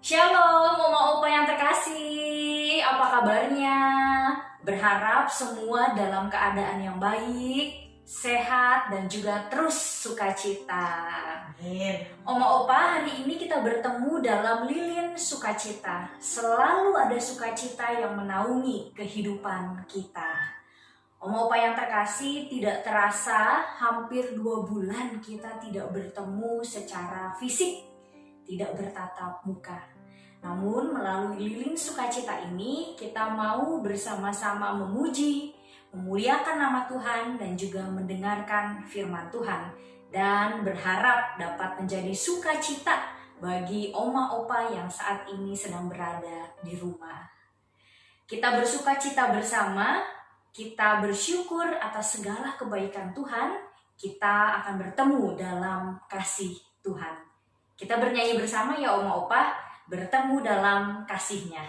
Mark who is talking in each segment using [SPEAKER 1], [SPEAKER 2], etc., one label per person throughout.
[SPEAKER 1] Shalom, Oma Opa yang terkasih. Apa kabarnya? Berharap semua dalam keadaan yang baik, sehat, dan juga terus sukacita.
[SPEAKER 2] Amin.
[SPEAKER 1] Oma Opa, hari ini kita bertemu dalam lilin sukacita. Selalu ada sukacita yang menaungi kehidupan kita. Oma Opa yang terkasih, tidak terasa hampir 2 bulan kita tidak bertemu secara fisik, tidak bertatap muka. Namun melalui lilin sukacita ini kita mau bersama-sama memuji, memuliakan nama Tuhan dan juga mendengarkan firman Tuhan. Dan berharap dapat menjadi sukacita bagi Oma Opa yang saat ini sedang berada di rumah. Kita bersukacita bersama, kita bersyukur atas segala kebaikan Tuhan, kita akan bertemu dalam kasih Tuhan. Kita bernyanyi bersama ya Oma Opa, bertemu dalam kasih-Nya.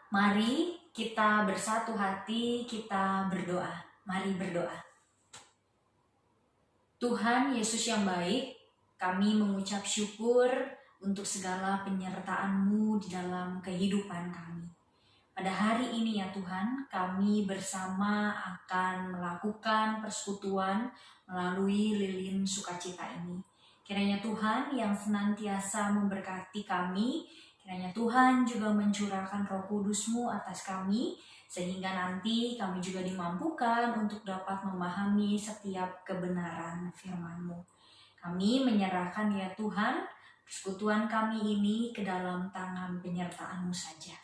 [SPEAKER 1] Mari kita bersatu hati, kita berdoa. Mari berdoa. Tuhan Yesus yang baik, kami mengucap syukur untuk segala penyertaan-Mu di dalam kehidupan kami. Pada hari ini ya Tuhan, kami bersama akan melakukan persekutuan melalui lilin sukacita ini. Kiranya Tuhan yang senantiasa memberkati kami, kiranya Tuhan juga mencurahkan Roh Kudus-Mu atas kami, sehingga nanti kami juga dimampukan untuk dapat memahami setiap kebenaran firman-Mu. Kami menyerahkan ya Tuhan, persekutuan kami ini ke dalam tangan penyertaan-Mu saja.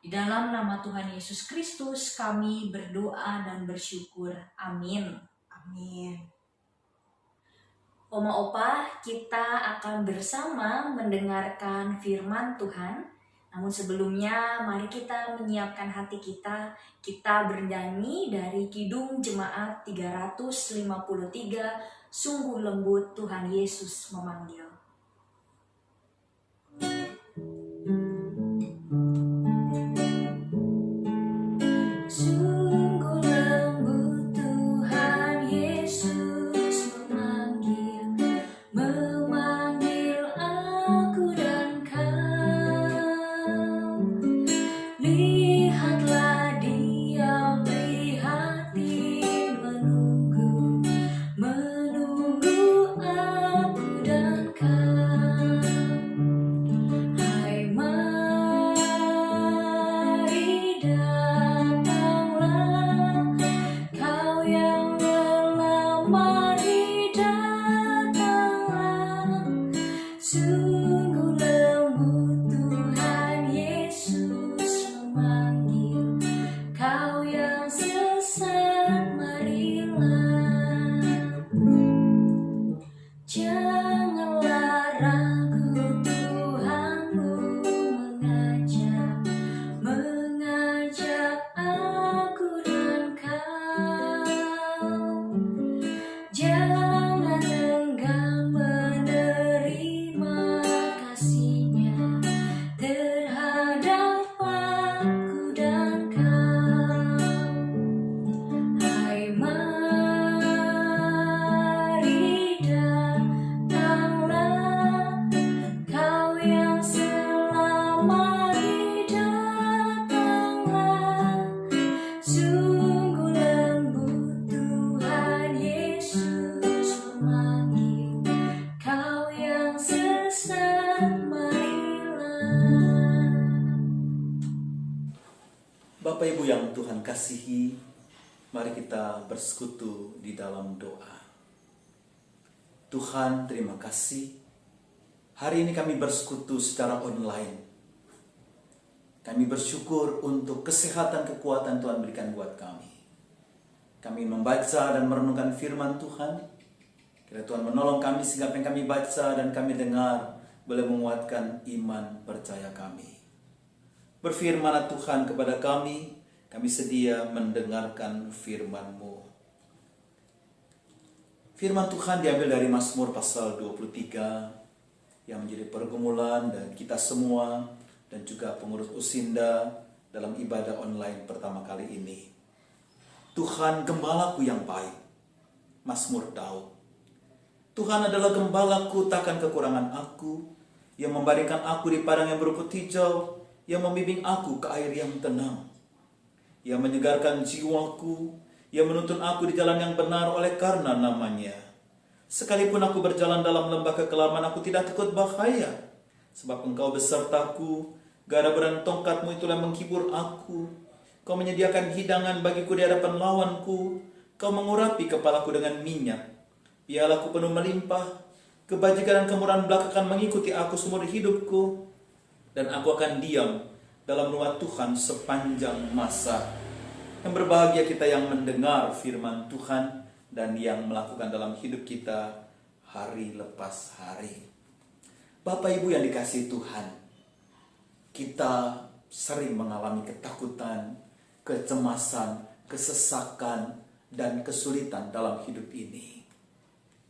[SPEAKER 1] Di dalam nama Tuhan Yesus Kristus kami berdoa dan bersyukur. Amin.
[SPEAKER 2] Amin.
[SPEAKER 1] Oma Opa, kita akan bersama mendengarkan firman Tuhan. Namun sebelumnya mari kita menyiapkan hati kita. Kita bernyanyi dari Kidung Jemaat 353, Sungguh Lembut Tuhan Yesus Memanggil. Menunggu aku dan kau.
[SPEAKER 3] Bapak Ibu yang Tuhan kasihi, mari kita bersekutu di dalam doa. Tuhan, terima kasih. Hari ini kami bersekutu secara online. Kami bersyukur untuk kesehatan kekuatan Tuhan berikan buat kami. Kami membaca dan merenungkan firman Tuhan. Kiranya Tuhan menolong kami sehingga apa yang kami baca dan kami dengar boleh menguatkan iman percaya kami. Berfirmanlah Tuhan kepada kami sedia mendengarkan firman-Mu. Firman Tuhan diambil dari Mazmur pasal 23 yang menjadi pergumulan dan kita semua dan juga pengurus Usinda dalam ibadah online pertama kali ini. Tuhan gembalaku yang baik, Mazmur Daud. Tuhan adalah gembalaku, takkan kekurangan aku, yang membaringkan aku di padang yang berumput hijau, yang membimbing aku ke air yang tenang, yang menyegarkan jiwaku, yang menuntun aku di jalan yang benar oleh karena namanya. Sekalipun aku berjalan dalam lembah kekelaman, aku tidak takut bahaya, sebab Engkau besertaku, gada dan tongkat-Mu itulah menghibur aku. Kau menyediakan hidangan bagiku di hadapan lawanku, Kau mengurapi kepalaku dengan minyak, pialaku penuh melimpah. Kebajikan dan kemurahan belaka akan mengikuti aku seumur hidupku, dan aku akan diam dalam rumah Tuhan sepanjang masa. Yang berbahagia kita yang mendengar firman Tuhan dan yang melakukan dalam hidup kita hari lepas hari. Bapak Ibu yang dikasihi Tuhan, kita sering mengalami ketakutan, kecemasan, kesesakan, dan kesulitan dalam hidup ini.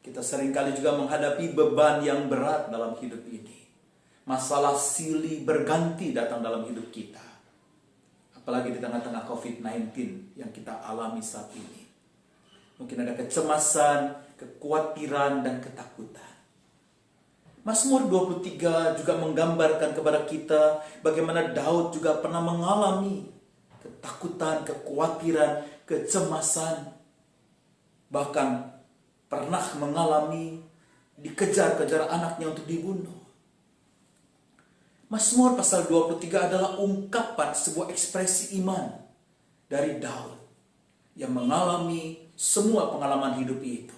[SPEAKER 3] Kita seringkali juga menghadapi beban yang berat dalam hidup ini. Masalah silih berganti datang dalam hidup kita. Apalagi di tengah-tengah COVID-19 yang kita alami saat ini. Mungkin ada kecemasan, kekhawatiran, dan ketakutan. Mazmur 23 juga menggambarkan kepada kita bagaimana Daud juga pernah mengalami ketakutan, kekhawatiran, kecemasan. Bahkan pernah mengalami dikejar-kejar anaknya untuk dibunuh. Mazmur pasal 23 adalah ungkapan sebuah ekspresi iman dari Daud yang mengalami semua pengalaman hidup itu.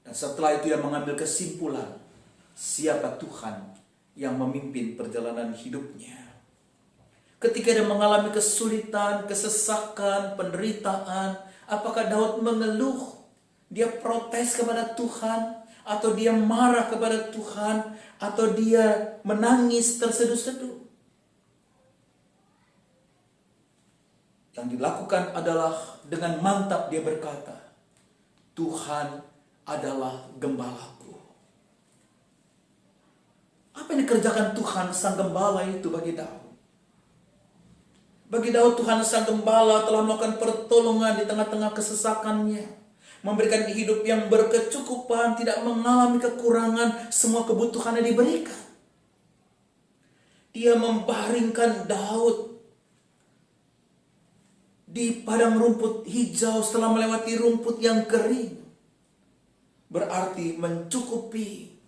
[SPEAKER 3] Dan setelah itu dia mengambil kesimpulan siapa Tuhan yang memimpin perjalanan hidupnya. Ketika dia mengalami kesulitan, kesesakan, penderitaan, apakah Daud mengeluh? Dia protes kepada Tuhan? Atau dia marah kepada Tuhan? Atau dia menangis terseduh-seduh? Yang dilakukan adalah dengan mantap dia berkata, Tuhan adalah gembalaku. Apa yang dikerjakan Tuhan sang gembala itu bagi Daud? Bagi Daud, Tuhan sang gembala telah melakukan pertolongan di tengah-tengah kesesakannya. Memberikan hidup yang berkecukupan, tidak mengalami kekurangan, semua kebutuhannya diberikan. Dia membaringkan Daud di padang rumput hijau setelah melewati rumput yang kering. Berarti mencukupi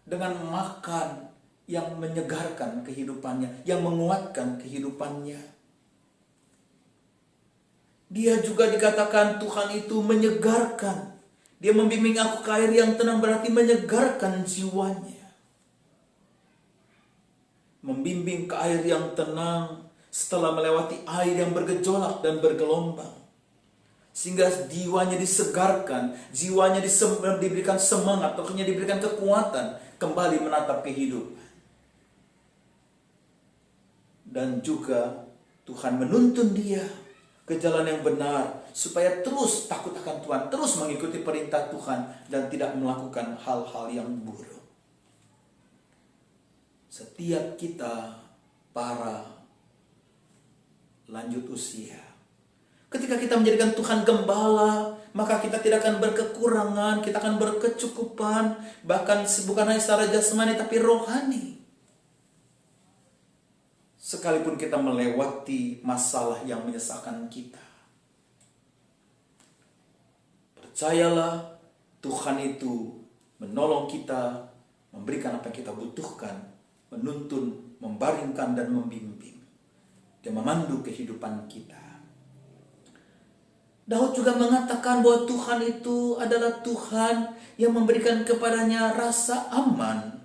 [SPEAKER 3] dengan makan yang menyegarkan kehidupannya, yang menguatkan kehidupannya. Dia juga dikatakan Tuhan itu menyegarkan. Dia membimbing aku ke air yang tenang, berarti menyegarkan jiwanya. Membimbing ke air yang tenang setelah melewati air yang bergejolak dan bergelombang. Sehingga jiwanya disegarkan, jiwanya diberikan semangat, rohnya diberikan kekuatan, kembali menatap kehidupan. Dan juga Tuhan menuntun dia ke jalan yang benar, supaya terus takut akan Tuhan, terus mengikuti perintah Tuhan, dan tidak melakukan hal-hal yang buruk. Setiap kita para lanjut usia, ketika kita menjadikan Tuhan gembala, maka kita tidak akan berkekurangan, kita akan berkecukupan, bahkan bukan hanya secara jasmani tapi rohani. Sekalipun kita melewati masalah yang menyesakkan kita, percayalah Tuhan itu menolong kita, memberikan apa yang kita butuhkan, menuntun, membaringkan, dan membimbing. Dia memandu kehidupan kita. Daud juga mengatakan bahwa Tuhan itu adalah Tuhan yang memberikan kepadanya rasa aman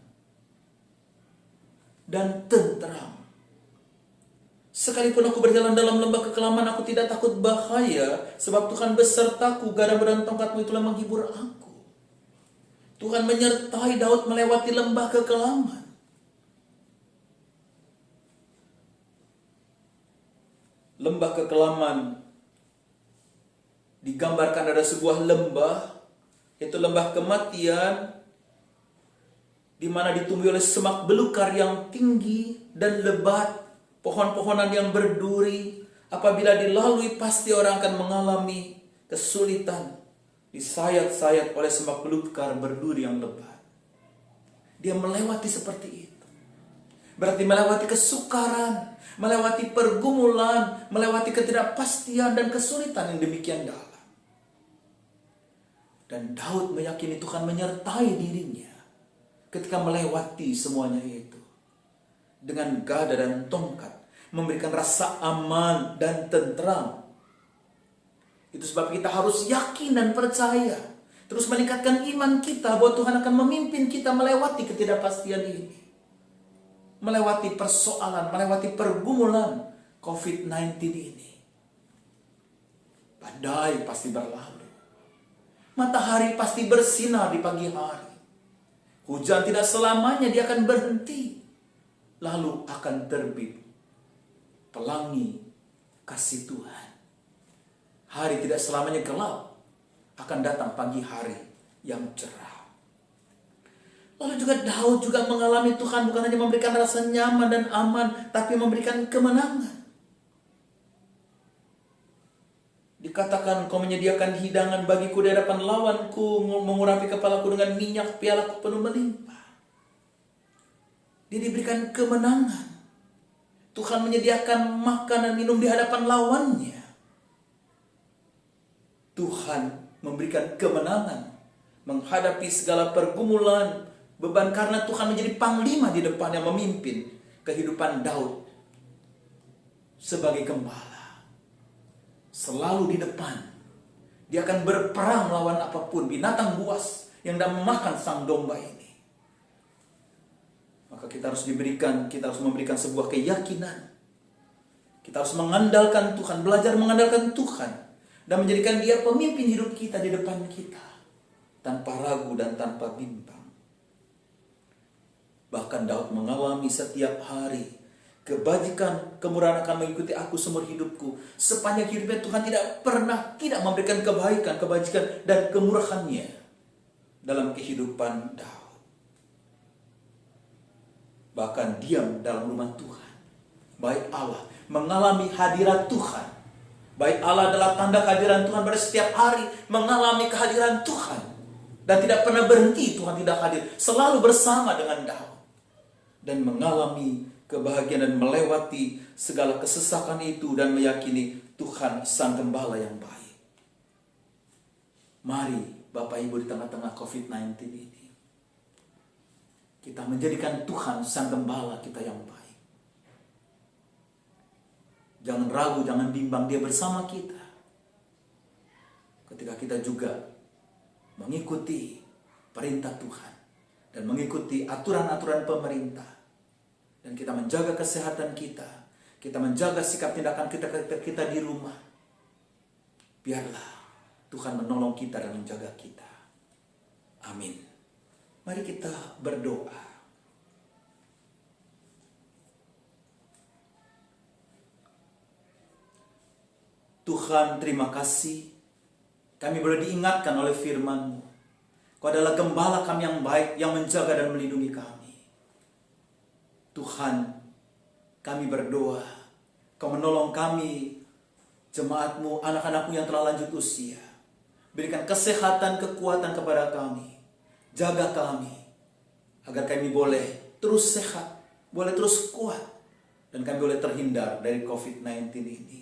[SPEAKER 3] dan tentram. Sekalipun aku berjalan dalam lembah kekelaman, aku tidak takut bahaya, sebab Tuhan besertaku, gadamu dan tongkatmu itulah menghibur aku. Tuhan menyertai Daud melewati lembah kekelaman. Lembah kekelaman digambarkan ada sebuah lembah, yaitu lembah kematian, di mana ditumbuhi oleh semak belukar yang tinggi dan lebat, pohon-pohonan yang berduri. Apabila dilalui pasti orang akan mengalami kesulitan, disayat-sayat oleh semak belukar berduri yang lebat. Dia melewati seperti itu. Berarti melewati kesukaran, melewati pergumulan, melewati ketidakpastian dan kesulitan yang demikian dalam. Dan Daud meyakini Tuhan menyertai dirinya ketika melewati semuanya itu. Dengan gada dan tongkat, memberikan rasa aman dan tentram. Itu sebab kita harus yakin dan percaya, terus meningkatkan iman kita bahwa Tuhan akan memimpin kita melewati ketidakpastian ini, melewati persoalan, melewati pergumulan COVID-19 ini. Badai pasti berlalu, matahari pasti bersinar di pagi hari, hujan tidak selamanya dia akan berhenti, lalu akan terbit pelangi kasih Tuhan. Hari tidak selamanya gelap, akan datang pagi hari yang cerah. Lalu juga Daud juga mengalami Tuhan bukan hanya memberikan rasa nyaman dan aman, tapi memberikan kemenangan. Dikatakan, kau menyediakan hidangan bagiku di hadapan lawanku, mengurapi kepalaku dengan minyak, pialaku penuh melimpah. Dia diberikan kemenangan. Tuhan menyediakan makan dan minum di hadapan lawannya. Tuhan memberikan kemenangan menghadapi segala pergumulan, beban, karena Tuhan menjadi panglima di depan yang memimpin kehidupan Daud sebagai gembala. Selalu di depan. Dia akan berperang melawan apapun, binatang buas yang hendak memakan sang domba ini. Maka kita harus memberikan sebuah keyakinan. Kita harus mengandalkan Tuhan, belajar mengandalkan Tuhan, dan menjadikan Dia pemimpin hidup kita di depan kita, tanpa ragu dan tanpa bimbang. Bahkan Daud mengalami setiap hari, kebajikan, kemurahan akan mengikuti aku seumur hidupku. Sepanjang hidupnya Tuhan tidak memberikan kebaikan, kebajikan, dan kemurahannya dalam kehidupan Daud. Bahkan diam dalam rumah Tuhan. Baik Allah mengalami hadirat Tuhan. Baik Allah adalah tanda kehadiran Tuhan pada setiap hari, mengalami kehadiran Tuhan. Dan tidak pernah berhenti Tuhan tidak hadir. Selalu bersama dengan Daud. Dan mengalami kebahagiaan dan melewati segala kesesakan itu dan meyakini Tuhan Sang Gembala yang baik. Mari Bapak Ibu di tengah-tengah COVID-19 ini, kita menjadikan Tuhan Sang Gembala kita yang baik. Jangan ragu, jangan bimbang, Dia bersama kita. Ketika kita juga mengikuti perintah Tuhan dan mengikuti aturan-aturan pemerintah, dan kita menjaga kesehatan kita menjaga sikap tindakan kita di rumah, biarlah Tuhan menolong kita dan menjaga kita. Amin. Mari kita berdoa. Tuhan, terima kasih. Kami boleh diingatkan oleh firman-Mu. Kau adalah gembala kami yang baik, yang menjaga dan melindungi kami. Tuhan, kami berdoa, Kau menolong kami, jemaat-Mu, anak-anak-Mu yang telah lanjut usia. Berikan kesehatan, kekuatan kepada kami. Jaga kami, agar kami boleh terus sehat, boleh terus kuat, dan kami boleh terhindar dari COVID-19 ini.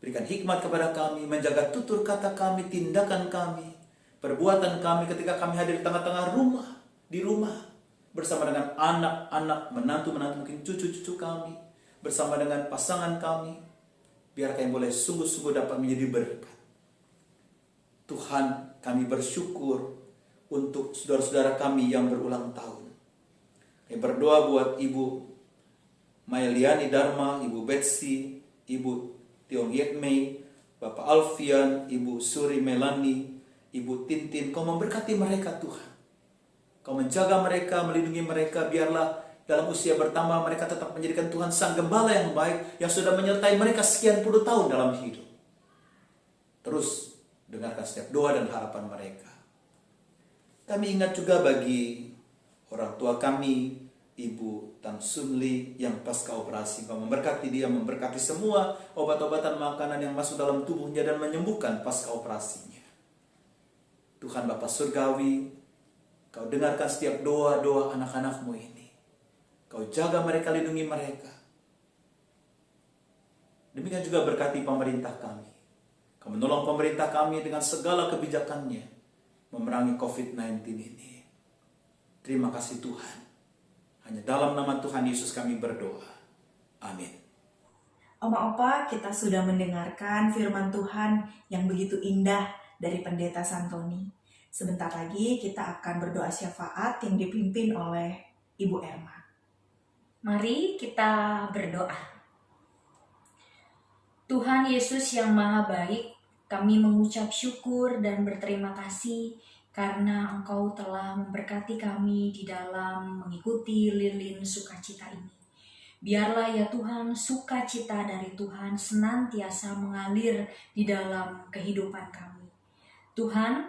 [SPEAKER 3] Berikan hikmat kepada kami, menjaga tutur kata kami, tindakan kami, perbuatan kami ketika kami hadir di tengah-tengah rumah, di rumah, bersama dengan anak-anak, menantu-menantu, mungkin cucu-cucu kami, bersama dengan pasangan kami. Biar kami boleh sungguh-sungguh dapat menjadi berkat. Tuhan, kami bersyukur untuk saudara-saudara kami yang berulang tahun. Kami berdoa buat Ibu Maeliani Dharma, Ibu Betsy, Ibu Tiong Yet Mei, Bapak Alfian, Ibu Suri Melani, Ibu Tintin. Kau memberkati mereka Tuhan. Kau menjaga mereka, melindungi mereka. Biarlah dalam usia bertambah mereka tetap menjadikan Tuhan Sang Gembala yang baik, yang sudah menyertai mereka sekian puluh tahun dalam hidup. Terus dengarkan setiap doa dan harapan mereka. Kami ingat juga bagi orang tua kami, Ibu Tan Sun Li yang pasca operasi. Kau memberkati dia, memberkati semua obat-obatan makanan yang masuk dalam tubuhnya dan menyembuhkan pasca operasinya. Tuhan Bapa Surgawi, Kau dengarkan setiap doa-doa anak-anak-Mu ini. Kau jaga mereka, lindungi mereka. Demikian juga berkati pemerintah kami. Kau menolong pemerintah kami dengan segala kebijakannya memerangi COVID-19 ini. Terima kasih Tuhan. Hanya dalam nama Tuhan Yesus kami berdoa. Amin.
[SPEAKER 2] Oma Opa, kita sudah mendengarkan firman Tuhan yang begitu indah dari Pendeta Santoni. Sebentar lagi kita akan berdoa syafaat yang dipimpin oleh Ibu Erma.
[SPEAKER 1] Mari kita berdoa. Tuhan Yesus yang Maha Baik, kami mengucap syukur dan berterima kasih karena Engkau telah memberkati kami di dalam mengikuti lilin sukacita ini. Biarlah ya Tuhan, sukacita dari Tuhan senantiasa mengalir di dalam kehidupan kami. Tuhan,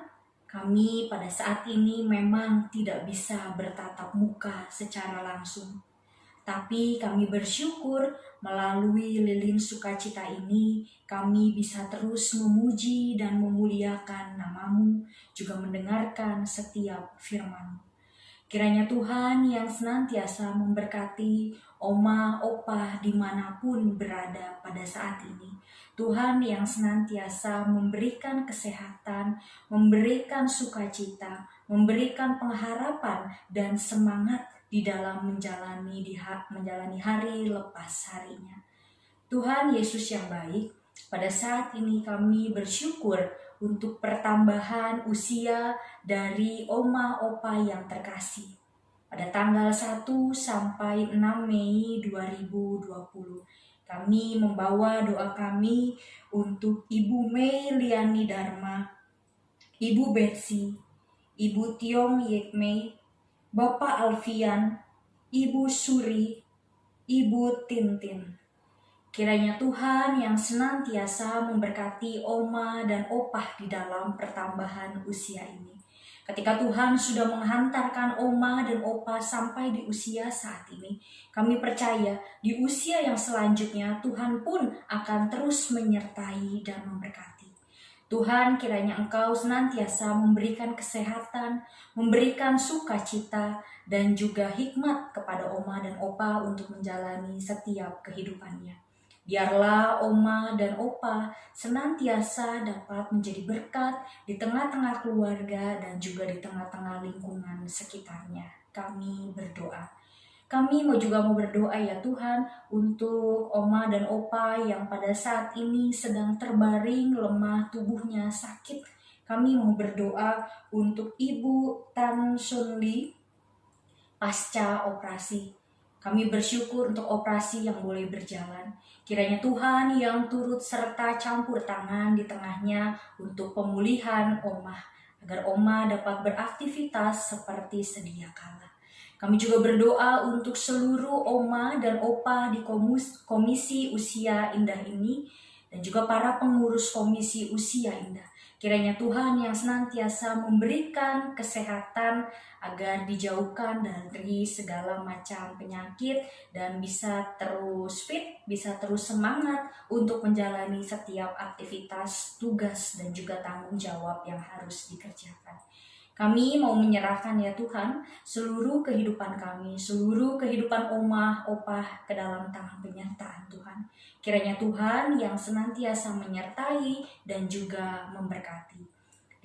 [SPEAKER 1] kami pada saat ini memang tidak bisa bertatap muka secara langsung. Tapi kami bersyukur melalui lilin sukacita ini kami bisa terus memuji dan memuliakan nama-Mu, juga mendengarkan setiap firman-Mu. Kiranya Tuhan yang senantiasa memberkati Oma, Opa dimanapun berada pada saat ini. Tuhan yang senantiasa memberikan kesehatan, memberikan sukacita, memberikan pengharapan dan semangat di dalam menjalani hari lepas harinya. Tuhan Yesus yang baik, pada saat ini kami bersyukur untuk pertambahan usia dari Oma Opa yang terkasih. Pada tanggal 1 sampai 6 Mei 2020, kami membawa doa kami untuk Ibu Mei Liani Dharma, Ibu Betsy, Ibu Tiong Yet Mei, Bapak Alfian, Ibu Suri, Ibu Tintin. Kiranya Tuhan yang senantiasa memberkati Oma dan Opah di dalam pertambahan usia ini. Ketika Tuhan sudah menghantarkan Oma dan Opah sampai di usia saat ini, kami percaya di usia yang selanjutnya Tuhan pun akan terus menyertai dan memberkati. Tuhan, kiranya Engkau senantiasa memberikan kesehatan, memberikan sukacita, dan juga hikmat kepada Oma dan Opa untuk menjalani setiap kehidupannya. Biarlah Oma dan Opa senantiasa dapat menjadi berkat di tengah-tengah keluarga dan juga di tengah-tengah lingkungan sekitarnya. Kami berdoa. Kami juga mau berdoa ya Tuhan untuk Oma dan Opa yang pada saat ini sedang terbaring lemah, tubuhnya sakit. Kami mau berdoa untuk Ibu Tan Sun Li pasca operasi. Kami bersyukur untuk operasi yang boleh berjalan. Kiranya Tuhan yang turut serta campur tangan di tengahnya untuk pemulihan Oma, agar Oma dapat beraktivitas seperti sedia kala. Kami juga berdoa untuk seluruh Oma dan Opa di Komisi Usia Indah ini dan juga para pengurus Komisi Usia Indah. Kiranya Tuhan yang senantiasa memberikan kesehatan agar dijauhkan dari segala macam penyakit dan bisa terus fit, bisa terus semangat untuk menjalani setiap aktivitas, tugas, dan juga tanggung jawab yang harus dikerjakan. Kami mau menyerahkan ya Tuhan seluruh kehidupan kami, seluruh kehidupan Oma, Opah ke dalam tangan penyertaan Tuhan. Kiranya Tuhan yang senantiasa menyertai dan juga memberkati.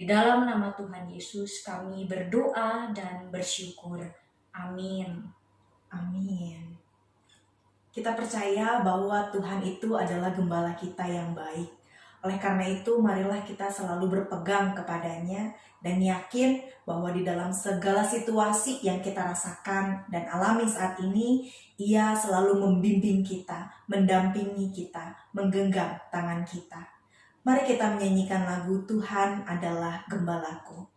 [SPEAKER 1] Di dalam nama Tuhan Yesus kami berdoa dan bersyukur. Amin.
[SPEAKER 2] Amin. Kita percaya bahwa Tuhan itu adalah gembala kita yang baik. Oleh karena itu, marilah kita selalu berpegang kepadanya dan yakin bahwa di dalam segala situasi yang kita rasakan dan alami saat ini, Ia selalu membimbing kita, mendampingi kita, menggenggam tangan kita. Mari kita menyanyikan lagu Tuhan adalah Gembalaku.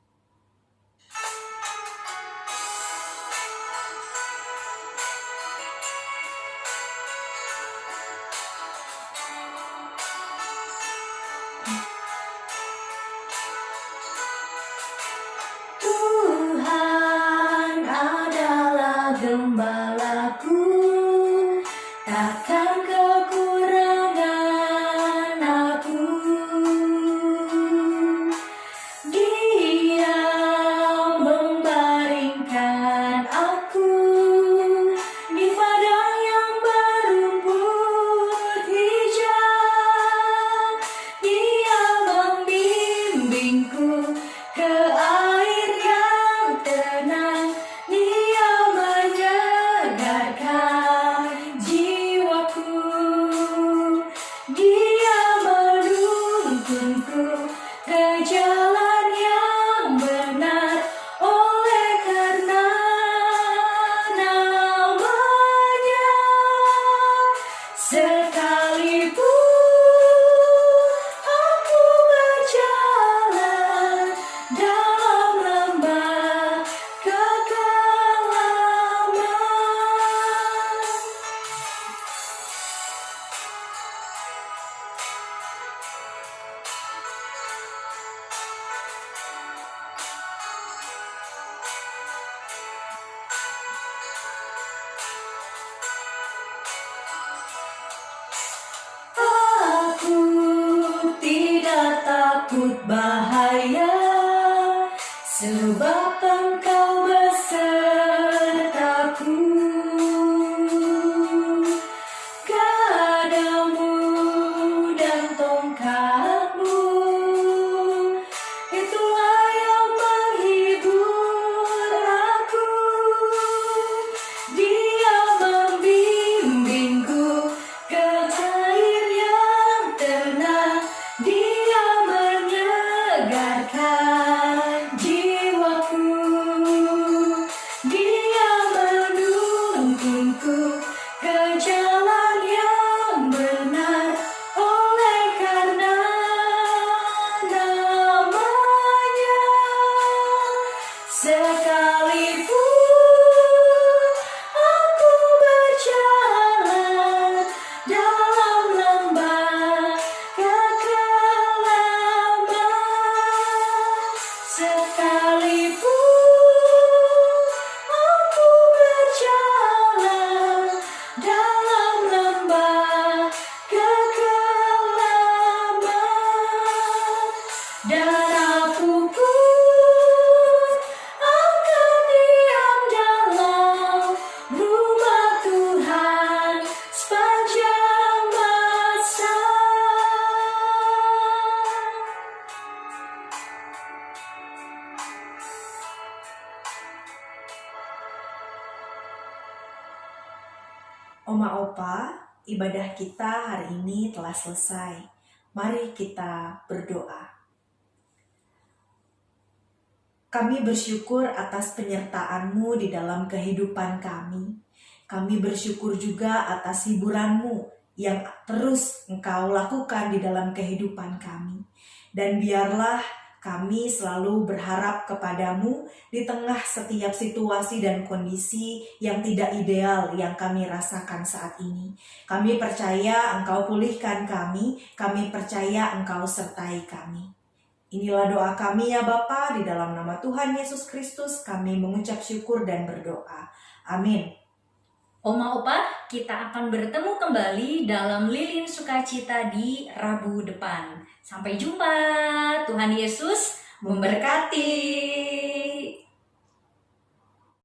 [SPEAKER 1] Tuhan adalah gembalaku, takkan kekurangan aku. Dia membaringkan aku di padang yang berumput hijau. Dia membimbingku ke air yang tenang. Dia menyegarkan jiwaku. Dia menuntunku ke jalan yang benar, oleh karena namanya. Sekalipun aku berjalan dalam lembah kekelaman, aku tidak takut bahaya, sebab Engkau besertaku. Gadamu dan tongkatmu, itulah yang menghibur aku. Dia membimbingku ke air yang tenang. Dia menyegarkan jiwaku. Dia menuntunku ke jalan yang benar, oleh karena namanya. Sekalipun aku berjalan dalam lembah kekelaman, sekalipun aku berjalan dalam lembah kekelaman, dan aku pun akan diam dalam rumah Tuhan sepanjang masa.
[SPEAKER 2] Oma Opa, ibadah kita hari ini telah selesai. Mari kita berdoa. Kami bersyukur atas penyertaan-Mu di dalam kehidupan kami. Kami bersyukur juga atas hiburan-Mu yang terus Engkau lakukan di dalam kehidupan kami. Dan biarlah kami selalu berharap kepadamu di tengah setiap situasi dan kondisi yang tidak ideal yang kami rasakan saat ini. Kami percaya Engkau pulihkan kami percaya Engkau sertai kami. Inilah doa kami ya Bapa, di dalam nama Tuhan Yesus Kristus kami mengucap syukur dan berdoa. Amin.
[SPEAKER 1] Oma Opa, kita akan bertemu kembali dalam Lilin Sukacita di Rabu depan. Sampai jumpa. Tuhan Yesus memberkati.